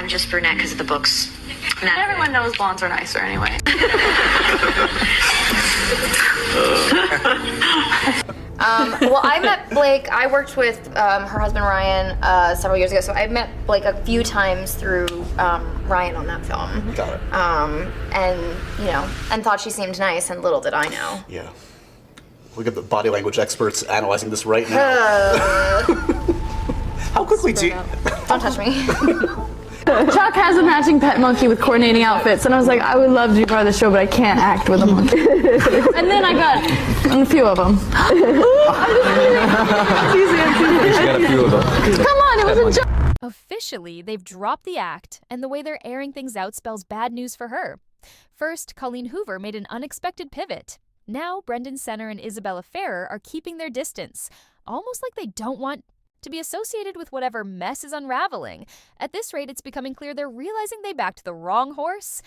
I'm just brunette because of the books. Everyone knows blondes are nicer anyway. Well, I met Blake. I worked with her husband Ryan several years ago, so I met Blake a few times through Ryan on that film. Got it. And thought she seemed nice, and little did I know. Yeah. We got the body language experts analyzing this right now. How quickly do you... Don't touch me. Chuck has a matching pet monkey with coordinating outfits, and I was like, I would love to be part of the show, but I can't act with a monkey. And then I got a few of them. She got a few of them. Come on, it was a joke. Officially, they've dropped the act, and the way they're airing things out spells bad news for her. First, Colleen Hoover made an unexpected pivot. Now, Brendan Senner and Isabella Ferrer are keeping their distance, almost like they don't want to be associated with whatever mess is unraveling. At this rate, it's becoming clear they're realizing they backed the wrong horse.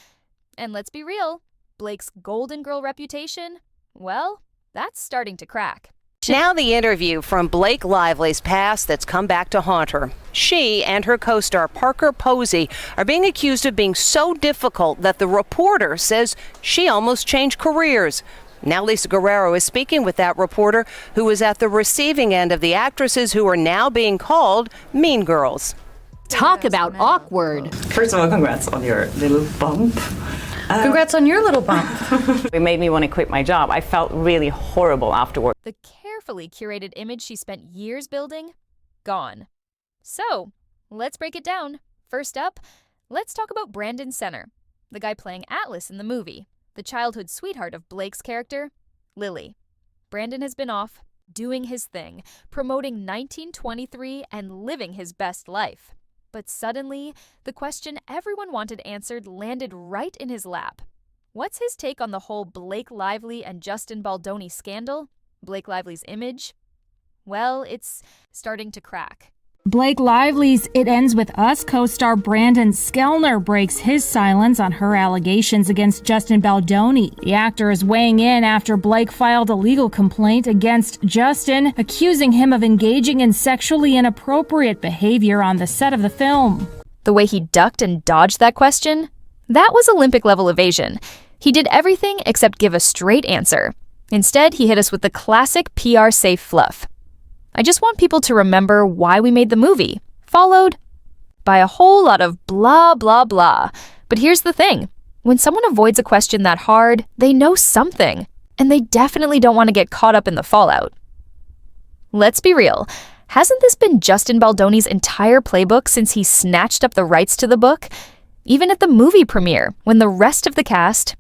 And let's be real, Blake's Golden Girl reputation, well, that's starting to crack. Now the interview from Blake Lively's past that's come back to haunt her. She and her co-star Parker Posey are being accused of being so difficult that the reporter says she almost changed careers. Now Lisa Guerrero is speaking with that reporter who was at the receiving end of the actresses who are now being called mean girls. Talk about awkward. First of all, congrats on your little bump. Congrats on your little bump. It made me want to quit my job. I felt really horrible afterward. The carefully curated image she spent years building, gone. So, let's break it down. First up, let's talk about Brandon Senner, the guy playing Atlas in the movie, the childhood sweetheart of Blake's character, Lily. Brandon has been off, doing his thing, promoting 1923 and living his best life. But suddenly, the question everyone wanted answered landed right in his lap. What's his take on the whole Blake Lively and Justin Baldoni scandal? Blake Lively's image? Well, it's starting to crack. Blake Lively's It Ends With Us co-star Brandon Skellner breaks his silence on her allegations against Justin Baldoni. The actor is weighing in after Blake filed a legal complaint against Justin, accusing him of engaging in sexually inappropriate behavior on the set of the film. The way he ducked and dodged that question? That was Olympic-level evasion. He did everything except give a straight answer. Instead, he hit us with the classic PR-safe fluff. I just want people to remember why we made the movie, followed by a whole lot of blah, blah, blah. But here's the thing. When someone avoids a question that hard, they know something, and they definitely don't want to get caught up in the fallout. Let's be real. Hasn't this been Justin Baldoni's entire playbook since he snatched up the rights to the book? Even at the movie premiere, when the rest of the cast,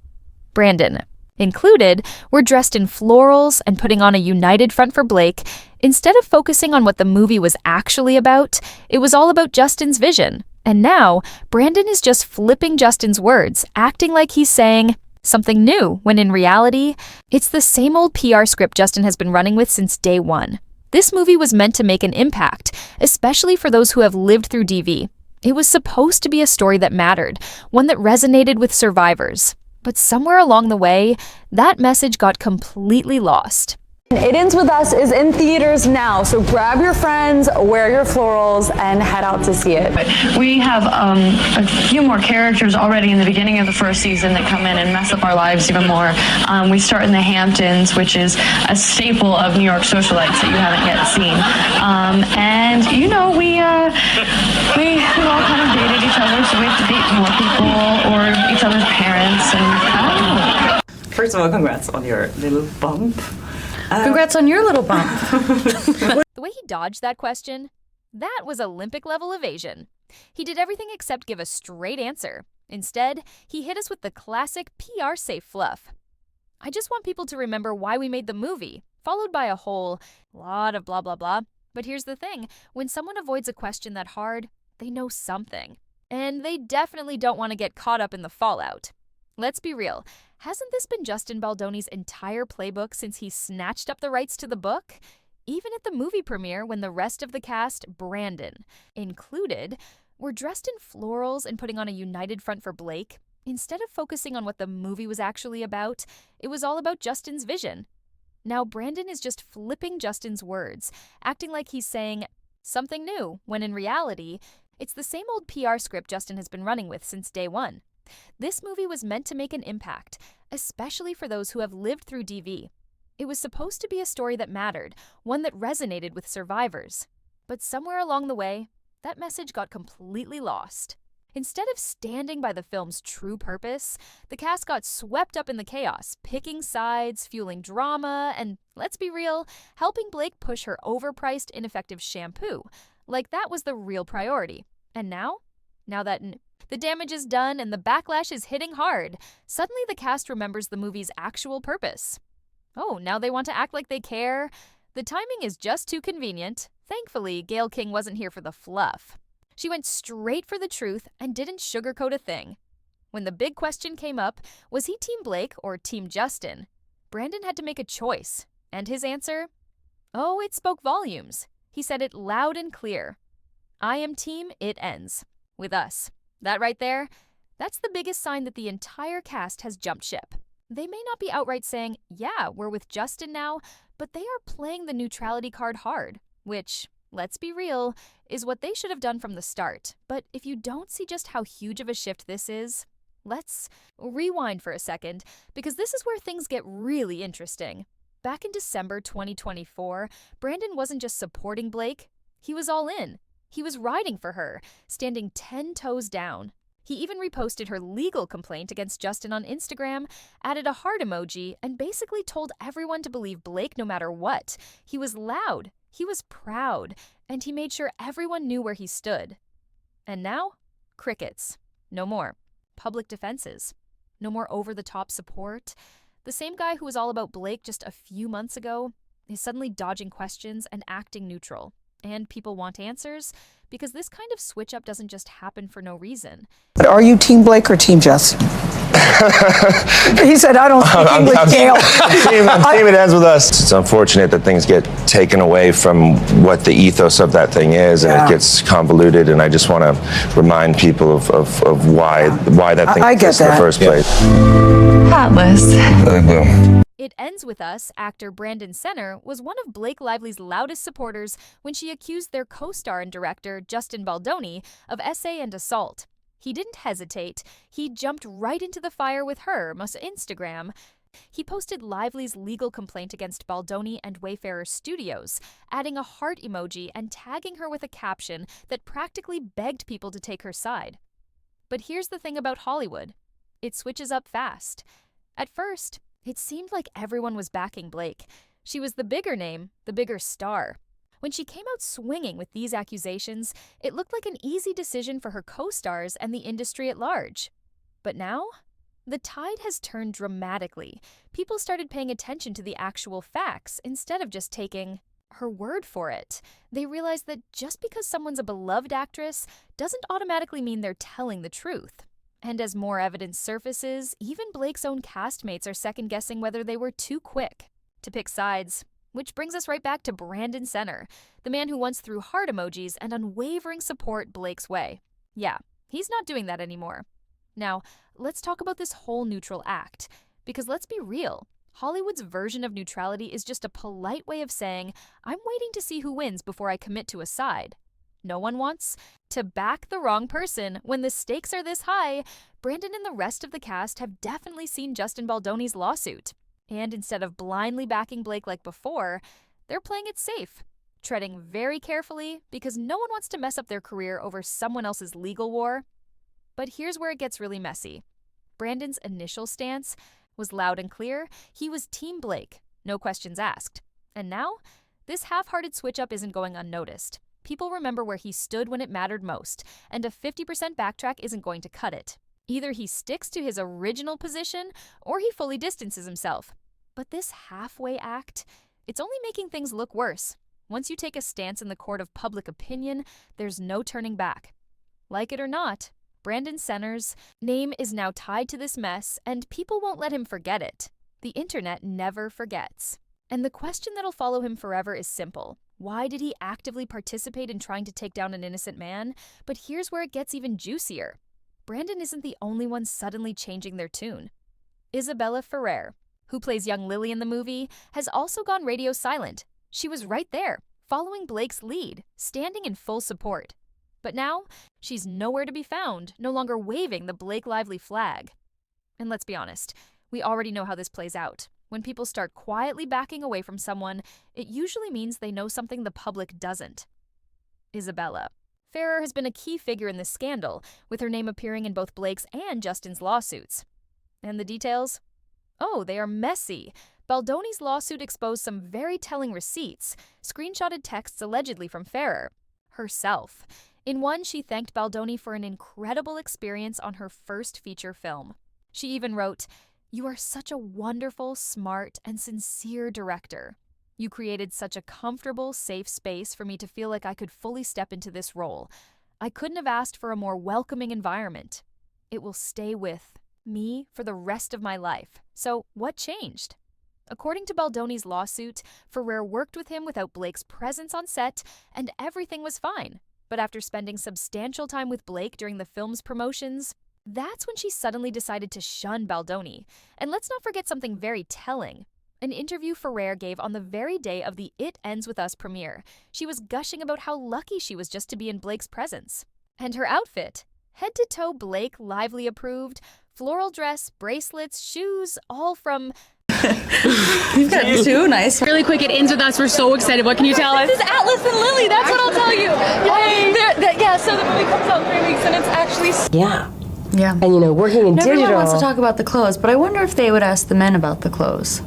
Brandon included, were dressed in florals and putting on a united front for Blake, instead of focusing on what the movie was actually about, it was all about Justin's vision. And now, Brandon is just flipping Justin's words, acting like he's saying something new, when in reality, it's the same old PR script Justin has been running with since day one. This movie was meant to make an impact, especially for those who have lived through DV. It was supposed to be a story that mattered, one that resonated with survivors. But somewhere along the way, that message got completely lost. It Ends With Us is in theaters now, so grab your friends, wear your florals, and head out to see it. We have a few more characters already in the beginning of the first season that come in and mess up our lives even more. We start in the Hamptons, which is a staple of New York socialites that you haven't yet seen. And, you know, we all kind of dated each other, so we have to date more people or each other's parents. And I don't know. First of all, congrats on your little bump. Congrats on your little bump. The way he dodged that question, that was Olympic-level evasion. He did everything except give a straight answer. Instead, he hit us with the classic PR-safe fluff. I just want people to remember why we made the movie, followed by a whole lot of blah, blah, blah. But here's the thing. When someone avoids a question that hard, they know something. And they definitely don't want to get caught up in the fallout. Let's be real. Hasn't this been Justin Baldoni's entire playbook since he snatched up the rights to the book? Even at the movie premiere, when the rest of the cast, Brandon included, were dressed in florals and putting on a united front for Blake, instead of focusing on what the movie was actually about, it was all about Justin's vision. Now Brandon is just flipping Justin's words, acting like he's saying something new, when in reality, It's the same old PR script Justin has been running with since day one. This movie was meant to make an impact, especially for those who have lived through DV. It was supposed to be a story that mattered, one that resonated with survivors. But somewhere along the way, that message got completely lost. Instead of standing by the film's true purpose, the cast got swept up in the chaos, picking sides, fueling drama, and, let's be real, helping Blake push her overpriced, ineffective shampoo. Like that was the real priority. And now that the damage is done and the backlash is hitting hard, suddenly the cast remembers the movie's actual purpose. Oh, now they want to act like they care? The timing is just too convenient. Thankfully, Gayle King wasn't here for the fluff. She went straight for the truth and didn't sugarcoat a thing. When the big question came up, was he Team Blake or Team Justin? Brandon had to make a choice. And his answer? Oh, it spoke volumes. He said it loud and clear. I am team, it ends. With us. That right there, that's the biggest sign that the entire cast has jumped ship. They may not be outright saying, yeah, we're with Justin now, but they are playing the neutrality card hard, which, let's be real, is what they should have done from the start. But if you don't see just how huge of a shift this is, let's rewind for a second, because this is where things get really interesting. Back in December 2024, Brandon wasn't just supporting Blake, he was all in. He was riding for her, standing 10 toes down. He even reposted her legal complaint against Justin on Instagram, added a heart emoji, and basically told everyone to believe Blake no matter what. He was loud, he was proud, and he made sure everyone knew where he stood. And now, crickets. No more. Public defenses. No more over-the-top support. The same guy who was all about Blake just a few months ago is suddenly dodging questions and acting neutral. And people want answers because this kind of switch-up doesn't just happen for no reason. Are you Team Blake or Team Justin? He said, I don't speak English, Gayle. Team it ends with us. It's unfortunate that things get taken away from what the ethos of that thing is, and it gets convoluted, and I just want to remind people of why that thing exists in the first place. Heartless. It Ends With Us actor Brandon Senner was one of Blake Lively's loudest supporters when she accused their co-star and director, Justin Baldoni, of essay and assault. He didn't hesitate. He jumped right into the fire with her, on Instagram. He posted Lively's legal complaint against Baldoni and Wayfarer Studios, adding a heart emoji and tagging her with a caption that practically begged people to take her side. But here's the thing about Hollywood. It switches up fast. At first, it seemed like everyone was backing Blake. She was the bigger name, the bigger star. When she came out swinging with these accusations, it looked like an easy decision for her co-stars and the industry at large. But now, the tide has turned dramatically. People started paying attention to the actual facts instead of just taking her word for it. They realized that just because someone's a beloved actress doesn't automatically mean they're telling the truth. And as more evidence surfaces, even Blake's own castmates are second-guessing whether they were too quick to pick sides. Which brings us right back to Brandon Senner, the man who once threw heart emojis and unwavering support Blake's way. Yeah, he's not doing that anymore. Now, let's talk about this whole neutral act. Because let's be real, Hollywood's version of neutrality is just a polite way of saying, I'm waiting to see who wins before I commit to a side. No one wants to back the wrong person when the stakes are this high. Brandon and the rest of the cast have definitely seen Justin Baldoni's lawsuit. And instead of blindly backing Blake like before, they're playing it safe, treading very carefully because no one wants to mess up their career over someone else's legal war. But here's where it gets really messy. Brandon's initial stance was loud and clear. He was Team Blake, no questions asked. And now, this half-hearted switch-up isn't going unnoticed. People remember where he stood when it mattered most, and a 50% backtrack isn't going to cut it. Either he sticks to his original position, or he fully distances himself. But this halfway act, it's only making things look worse. Once you take a stance in the court of public opinion, there's no turning back. Like it or not, Brandon Senner's name is now tied to this mess, and people won't let him forget it. The internet never forgets. And the question that'll follow him forever is simple. Why did he actively participate in trying to take down an innocent man? But here's where it gets even juicier. Brandon isn't the only one suddenly changing their tune. Isabella Ferrer, who plays young Lily in the movie, has also gone radio silent. She was right there, following Blake's lead, standing in full support. But now, she's nowhere to be found, no longer waving the Blake Lively flag. And let's be honest, we already know how this plays out. When people start quietly backing away from someone, it usually means they know something the public doesn't. Isabella. Ferrer has been a key figure in this scandal, with her name appearing in both Blake's and Justin's lawsuits. And the details? Oh, they are messy. Baldoni's lawsuit exposed some very telling receipts, screenshotted texts allegedly from Ferrer herself. In one, she thanked Baldoni for an incredible experience on her first feature film. She even wrote, "You are such a wonderful, smart, and sincere director. You created such a comfortable, safe space for me to feel like I could fully step into this role. I couldn't have asked for a more welcoming environment. It will stay with me for the rest of my life." So, what changed? According to Baldoni's lawsuit, Ferrer worked with him without Blake's presence on set, and everything was fine. But after spending substantial time with Blake during the film's promotions, that's when she suddenly decided to shun Baldoni. And let's not forget something very telling. An interview Ferrer gave on the very day of the It Ends With Us premiere. She was gushing about how lucky she was just to be in Blake's presence. And her outfit? Head-to-toe Blake Lively approved, floral dress, bracelets, shoes, all from... You've got two nice. Really quick, It Ends With Us. We're so excited. What can you tell us? This is Atlas and Lily. That's what I'll tell you. Yeah, so the movie comes out in 3 weeks, and it's actually... Yeah. Yeah. And working in digital. Everyone wants to talk about the clothes, but I wonder if they would ask the men about the clothes.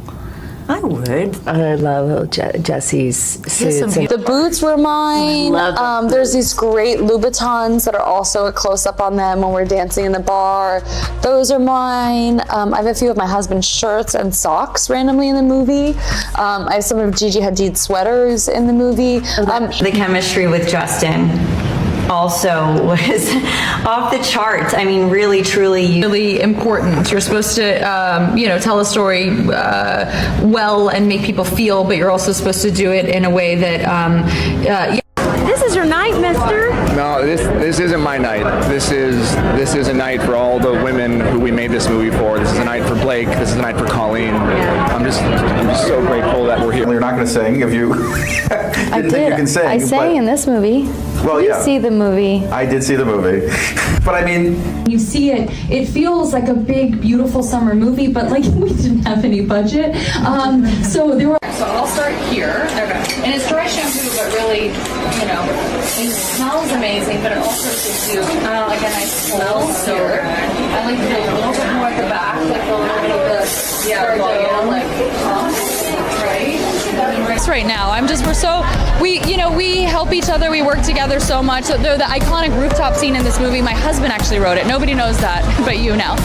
I would. I love Jesse's suits. The boots were mine. There's these great Louboutins that are also a close-up on them when we're dancing in the bar. Those are mine. I have a few of my husband's shirts and socks randomly in the movie. I have some of Gigi Hadid's sweaters in the movie. The chemistry with Justin also was off the charts. I mean, really, truly, really important. You're supposed to, tell a story well and make people feel, but you're also supposed to do it in a way that. This is your night, mister. No, this isn't my night. This is a night for all the women who we made this movie for. This is a night for Blake. This is a night for Colleen. Yeah. I'm just so grateful that we're here. You're not going to sing if you I did. You can sing. I sang in this movie. Well, You see the movie. I did see the movie, but I mean, You see it, it feels like a big, beautiful summer movie, but like we didn't have any budget. So there were. So I'll start here. Okay. And it's dry shampoo, but really, it smells amazing, but it also gives you like a nice smell. So I like to do a little bit more at the back, like a little bit of the right now. We help each other. We work together so much. So the iconic rooftop scene in this movie, my husband actually wrote it. Nobody knows that, but you now.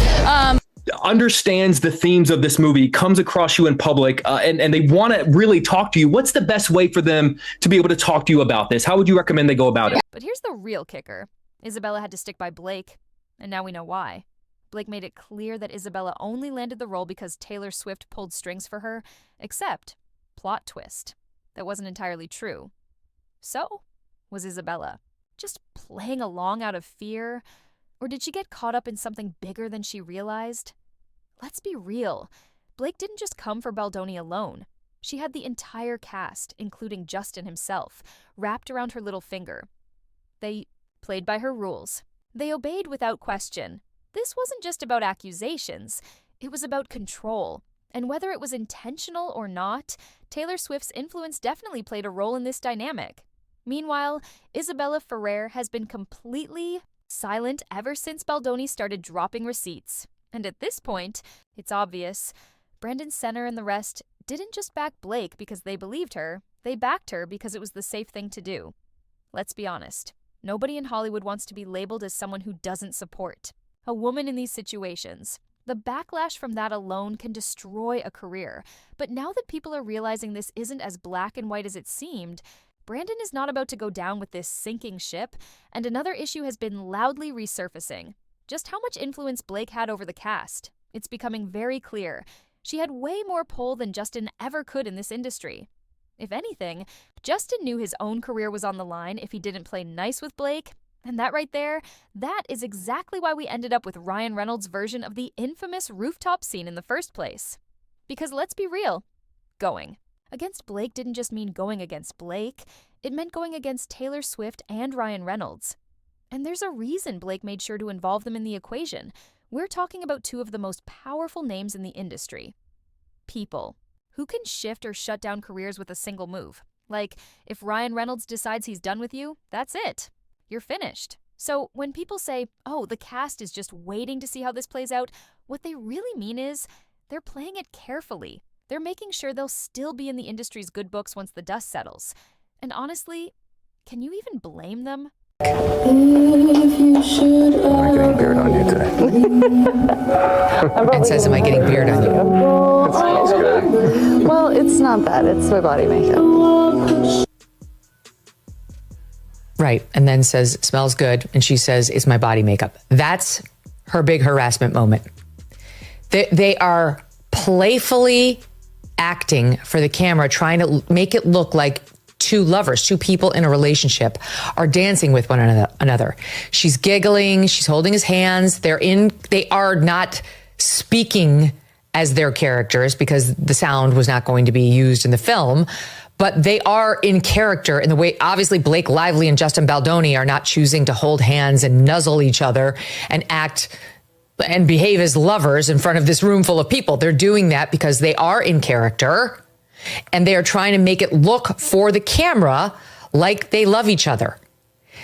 Understands the themes of this movie, comes across you in public, and they want to really talk to you. What's the best way for them to be able to talk to you about this? How would you recommend they go about it? But here's the real kicker. Isabella had to stick by Blake, and now we know why. Blake made it clear that Isabella only landed the role because Taylor Swift pulled strings for her, except, plot twist, that wasn't entirely true. So, was Isabella just playing along out of fear? Or did she get caught up in something bigger than she realized? Let's be real. Blake didn't just come for Baldoni alone. She had the entire cast, including Justin himself, wrapped around her little finger. They played by her rules. They obeyed without question. This wasn't just about accusations. It was about control. And whether it was intentional or not, Taylor Swift's influence definitely played a role in this dynamic. Meanwhile, Isabella Ferrer has been completely silent ever since Baldoni started dropping receipts. And at this point, it's obvious, Brandon Senner and the rest didn't just back Blake because they believed her, they backed her because it was the safe thing to do. Let's be honest, nobody in Hollywood wants to be labeled as someone who doesn't support a woman in these situations. The backlash from that alone can destroy a career. But now that people are realizing this isn't as black and white as it seemed, Brandon is not about to go down with this sinking ship, and another issue has been loudly resurfacing. Just how much influence Blake had over the cast. It's becoming very clear. She had way more pull than Justin ever could in this industry. If anything, Justin knew his own career was on the line if he didn't play nice with Blake, and that right there, that is exactly why we ended up with Ryan Reynolds' version of the infamous rooftop scene in the first place. Because let's be real, going against Blake didn't just mean going against Blake, it meant going against Taylor Swift and Ryan Reynolds. And there's a reason Blake made sure to involve them in the equation. We're talking about two of the most powerful names in the industry. People. Who can shift or shut down careers with a single move? Like, if Ryan Reynolds decides he's done with you, that's it. You're finished. So when people say, oh, the cast is just waiting to see how this plays out, what they really mean is they're playing it carefully. They're making sure they'll still be in the industry's good books once the dust settles. And honestly, can you even blame them? Am I getting beard on you today? It says, am I getting beard on you? It smells good. Well, it's not that. It's my body makeup. Right. And then says, smells good. And she says, it's my body makeup. That's her big harassment moment. They are playfully acting for the camera, trying to make it look like two lovers, two people in a relationship are dancing with one another. She's giggling. She's holding his hands. They are not speaking as their characters because the sound was not going to be used in the film, but they are in character in the way, obviously Blake Lively and Justin Baldoni are not choosing to hold hands and nuzzle each other and act and behave as lovers in front of this room full of people. They're doing that because they are in character and they are trying to make it look for the camera like they love each other.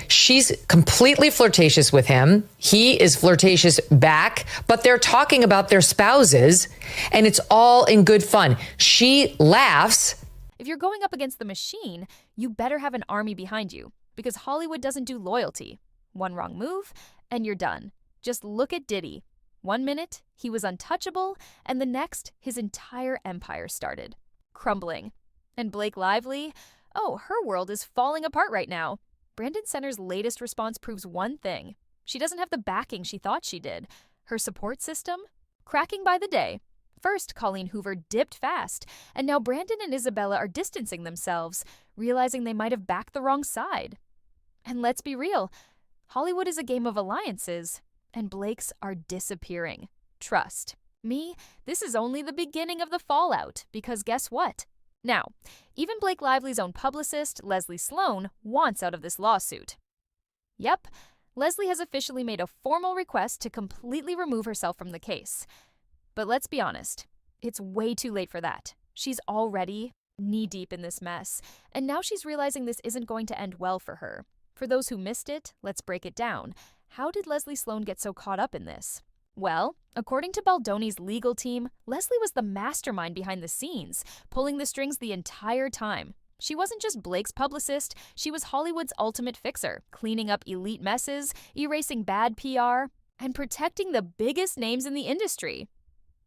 She's completely flirtatious with him. He is flirtatious back, but they're talking about their spouses and it's all in good fun. She laughs. If you're going up against the machine, you better have an army behind you because Hollywood doesn't do loyalty. One wrong move and you're done. Just look at Diddy. 1 minute, he was untouchable, and the next, his entire empire started crumbling. And Blake Lively, oh, her world is falling apart right now. Brandon Center's latest response proves one thing. She doesn't have the backing she thought she did. Her support system? Cracking by the day. First, Colleen Hoover dipped fast, and now Brandon and Isabella are distancing themselves, realizing they might have backed the wrong side. And let's be real, Hollywood is a game of alliances, and Blake's are disappearing. Trust me, this is only the beginning of the fallout, because guess what? Now, even Blake Lively's own publicist, Leslie Sloan, wants out of this lawsuit. Yep, Leslie has officially made a formal request to completely remove herself from the case. But let's be honest, it's way too late for that. She's already knee-deep in this mess, and now she's realizing this isn't going to end well for her. For those who missed it, let's break it down. How did Leslie Sloan get so caught up in this? Well, according to Baldoni's legal team, Leslie was the mastermind behind the scenes, pulling the strings the entire time. She wasn't just Blake's publicist, she was Hollywood's ultimate fixer, cleaning up elite messes, erasing bad PR, and protecting the biggest names in the industry.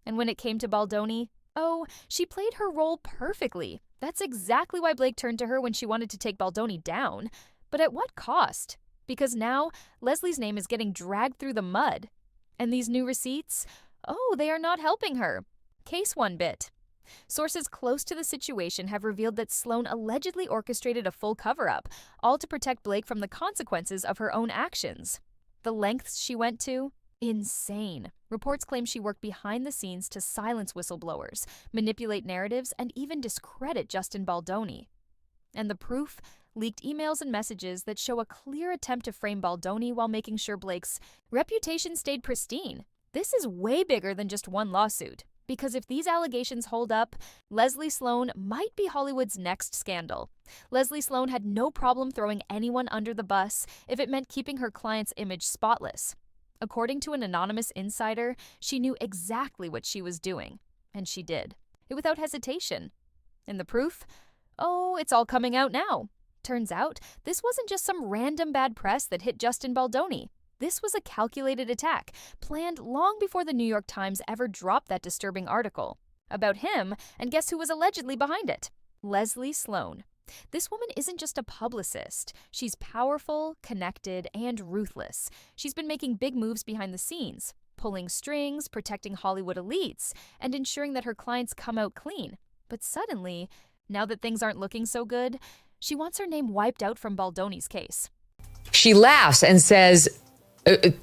And when it came to Baldoni, oh, she played her role perfectly. That's exactly why Blake turned to her when she wanted to take Baldoni down. But at what cost? Because now, Leslie's name is getting dragged through the mud. And these new receipts? Oh, they are not helping her. Case one bit. Sources close to the situation have revealed that Sloan allegedly orchestrated a full cover-up, all to protect Blake from the consequences of her own actions. The lengths she went to? Insane. Reports claim she worked behind the scenes to silence whistleblowers, manipulate narratives, and even discredit Justin Baldoni. And the proof? Leaked emails and messages that show a clear attempt to frame Baldoni while making sure Blake's reputation stayed pristine. This is way bigger than just one lawsuit, because if these allegations hold up, Leslie Sloan might be Hollywood's next scandal. Leslie Sloan had no problem throwing anyone under the bus if it meant keeping her client's image spotless. According to an anonymous insider, she knew exactly what she was doing, and she did, without hesitation. And the proof? Oh, it's all coming out now. Turns out, this wasn't just some random bad press that hit Justin Baldoni. This was a calculated attack, planned long before the New York Times ever dropped that disturbing article. About him, and guess who was allegedly behind it? Leslie Sloan. This woman isn't just a publicist. She's powerful, connected, and ruthless. She's been making big moves behind the scenes, pulling strings, protecting Hollywood elites, and ensuring that her clients come out clean. But suddenly, now that things aren't looking so good, she wants her name wiped out from Baldoni's case. She laughs and says,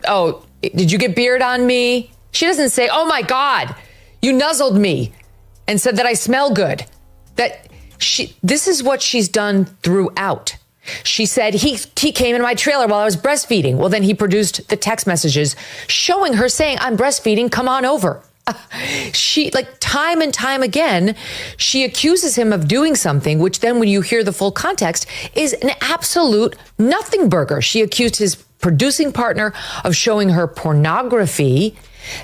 oh, did you get beard on me? She doesn't say, oh my God, you nuzzled me and said that I smell good. This is what she's done throughout. She said, he came in my trailer while I was breastfeeding. Well, then he produced the text messages showing her saying, I'm breastfeeding, come on over. She, like, time and time again, she accuses him of doing something, which then when you hear the full context is an absolute nothing burger. She accused his producing partner of showing her pornography.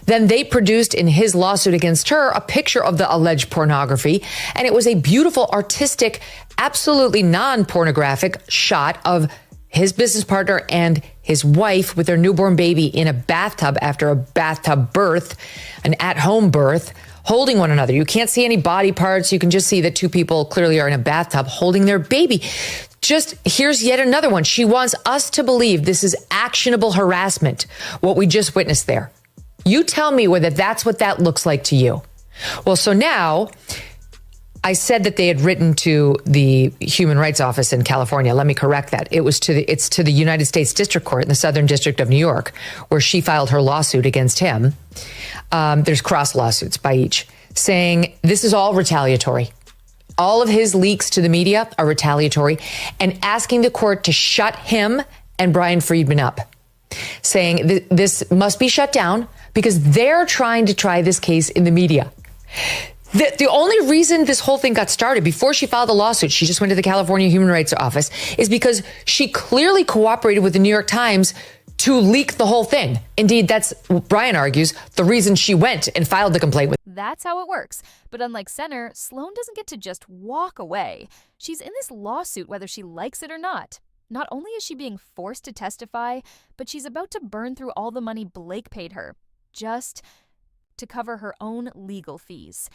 Then they produced in his lawsuit against her a picture of the alleged pornography. And it was a beautiful, artistic, absolutely non-pornographic shot of his business partner and his wife with their newborn baby in a bathtub after a bathtub birth, an at-home birth, holding one another. You can't see any body parts. You can just see that two people clearly are in a bathtub holding their baby. Just here's yet another one. She wants us to believe this is actionable harassment, what we just witnessed there. You tell me whether that's what that looks like to you. Well, so now I said that they had written to the Human Rights Office in California. Let me correct that. It's to the United States District Court in the Southern District of New York, where she filed her lawsuit against him. There's cross lawsuits by each saying this is all retaliatory. All of his leaks to the media are retaliatory, and asking the court to shut him and Brian Friedman up, saying this must be shut down because they're trying to try this case in the media. The only reason this whole thing got started before she filed the lawsuit, she just went to the California Human Rights Office, is because she clearly cooperated with the New York Times to leak the whole thing. Indeed, that's, Brian argues, the reason she went and filed the complaint with. That's how it works. But unlike Senner, Sloan doesn't get to just walk away. She's in this lawsuit whether she likes it or not. Not only is she being forced to testify, but she's about to burn through all the money Blake paid her, just to cover her own legal fees.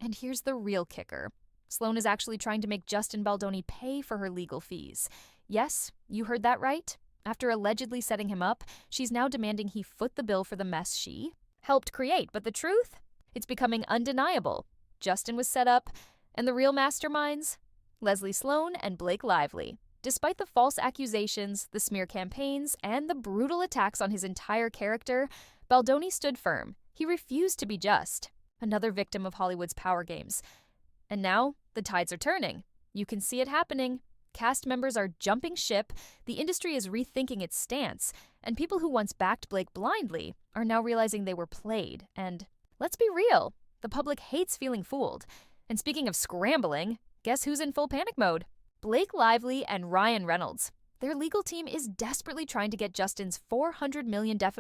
And here's the real kicker. Sloan is actually trying to make Justin Baldoni pay for her legal fees. Yes, you heard that right. After allegedly setting him up, she's now demanding he foot the bill for the mess she helped create. But the truth? It's becoming undeniable. Justin was set up, and the real masterminds? Leslie Sloan and Blake Lively. Despite the false accusations, the smear campaigns, and the brutal attacks on his entire character, Baldoni stood firm. He refused to be just. Another victim of Hollywood's power games. And now, the tides are turning. You can see it happening. Cast members are jumping ship, the industry is rethinking its stance, and people who once backed Blake blindly are now realizing they were played. And let's be real, the public hates feeling fooled. And speaking of scrambling, guess who's in full panic mode? Blake Lively and Ryan Reynolds. Their legal team is desperately trying to get Justin's $400 million defamation